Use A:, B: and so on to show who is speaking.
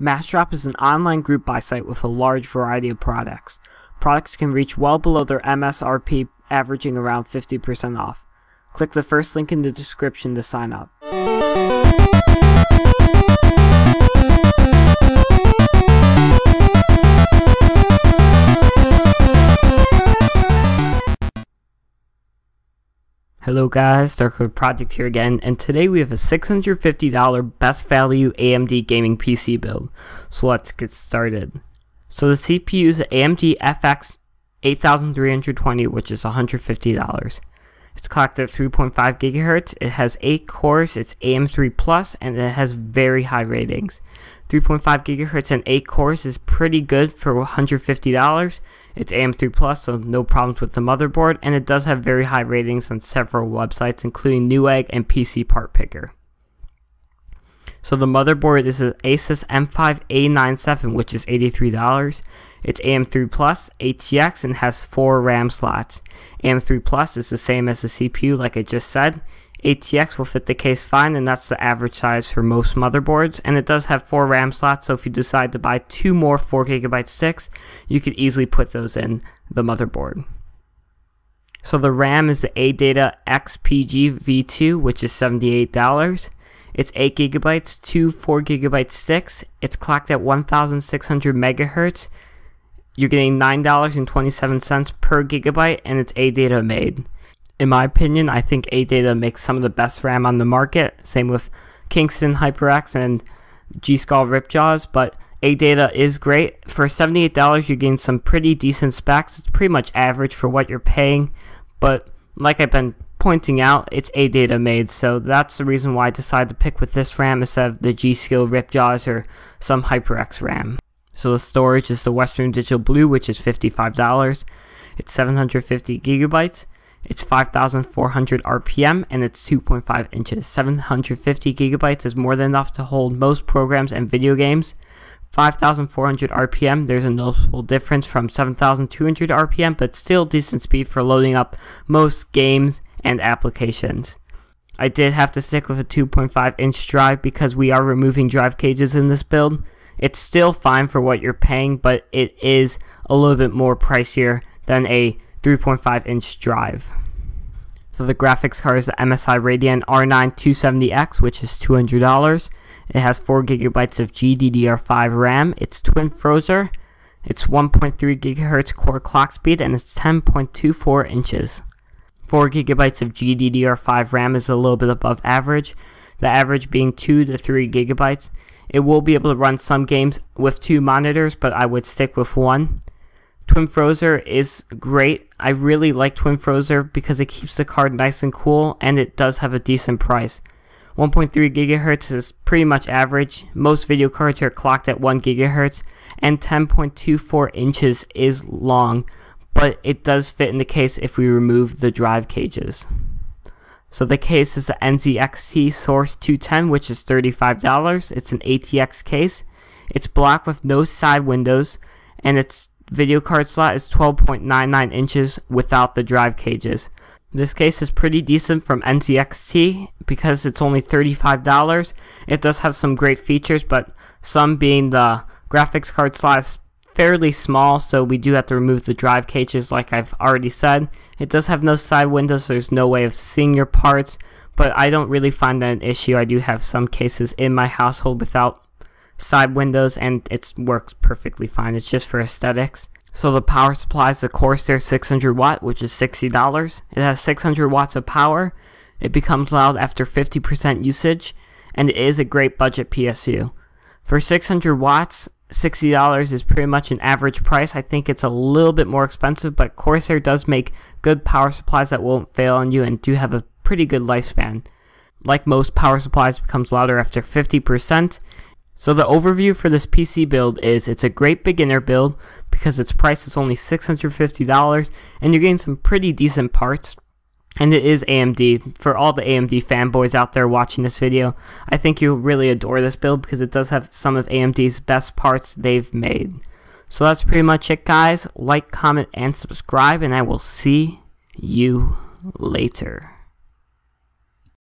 A: Massdrop is an online group buy site with a large variety of products. Products can reach well below their MSRP, averaging around 50% off. Click the first link in the description to sign up. Hello guys, DarkLord Project here again, and today we have a $650 best value AMD gaming PC build. So let's get started. So the CPU is an AMD FX 8320, which is $150. It's clocked at 3.5 GHz, it has 8 cores, it's AM3 Plus, and it has very high ratings. 3.5 GHz and 8 cores is pretty good for $150. It's AM3 Plus, so no problems with the motherboard, and it does have very high ratings on several websites, including Newegg and PC Part Picker. So the motherboard is an Asus M5A97, which is $83. It's AM3 Plus, ATX, and has 4 RAM slots. AM3 Plus is the same as the CPU, like I just said. ATX will fit the case fine, and that's the average size for most motherboards, and it does have 4 RAM slots, so if you decide to buy 2 more 4GB sticks, you could easily put those in the motherboard. So the RAM is the ADATA XPG V2, which is $78. It's 8GB, 2 4GB sticks. It's clocked at 1600 MHz. You're getting $9.27 per gigabyte, and it's ADATA made. In my opinion, I think ADATA makes some of the best RAM on the market. Same with Kingston HyperX and G-Skull Ripjaws, but ADATA is great. For $78, you gain some pretty decent specs. It's pretty much average for what you're paying, but like I've been pointing out, it's ADATA made, so that's the reason why I decided to pick with this RAM instead of the G-Skill Ripjaws or some HyperX RAM. So the storage is the Western Digital Blue, which is $55. It's 750 GB. It's 5,400 RPM, and it's 2.5 inches. 750 GB is more than enough to hold most programs and video games. 5,400 RPM, there's a noticeable difference from 7,200 RPM, but still decent speed for loading up most games and applications. I did have to stick with a 2.5 inch drive because we are removing drive cages in this build. It's still fine for what you're paying, but it is a little bit more pricier than a 3.5 inch drive. So the graphics card is the MSI Radeon R9 270X, which is $200. It has 4 GB of GDDR5 RAM. It's twin Frozr. It's 1.3 GHz core clock speed, and it's 10.24 inches. 4 GB of GDDR5 RAM is a little bit above average, the average being 2 to 3 GB. It will be able to run some games with 2 monitors, but I would stick with 1. Twin Frozr is great. I really like Twin Frozr because it keeps the card nice and cool, and it does have a decent price. 1.3 GHz is pretty much average. Most video cards are clocked at 1 GHz, and 10.24 inches is long, but it does fit in the case if we remove the drive cages. So the case is the NZXT Source 210, which is $35. It's an ATX case. It's black with no side windows, and its video card slot is 12.99 inches without the drive cages. This case is pretty decent from NZXT because it's only $35. It does have some great features, but some being the graphics card slot is fairly small, so we do have to remove the drive cages like I've already said. It does have no side windows, so there's no way of seeing your parts, but I don't really find that an issue. I do have some cases in my household without side windows, and it works perfectly fine. It's just for aesthetics. So the power supply is the Corsair 600 watt, which is $60. It has 600 watts of power. It becomes loud after 50% usage, and it is a great budget PSU. For 600 watts, $60 is pretty much an average price. I think it's a little bit more expensive, but Corsair does make good power supplies that won't fail on you and do have a pretty good lifespan. Like most power supplies, it becomes louder after 50%. So the overview for this PC build is it's a great beginner build because its price is only $650 and you're getting some pretty decent parts. And it is AMD. For all the AMD fanboys out there watching this video, I think you'll really adore this build because it does have some of AMD's best parts they've made. So that's pretty much it, guys. Like, comment, and subscribe, and I will see you later.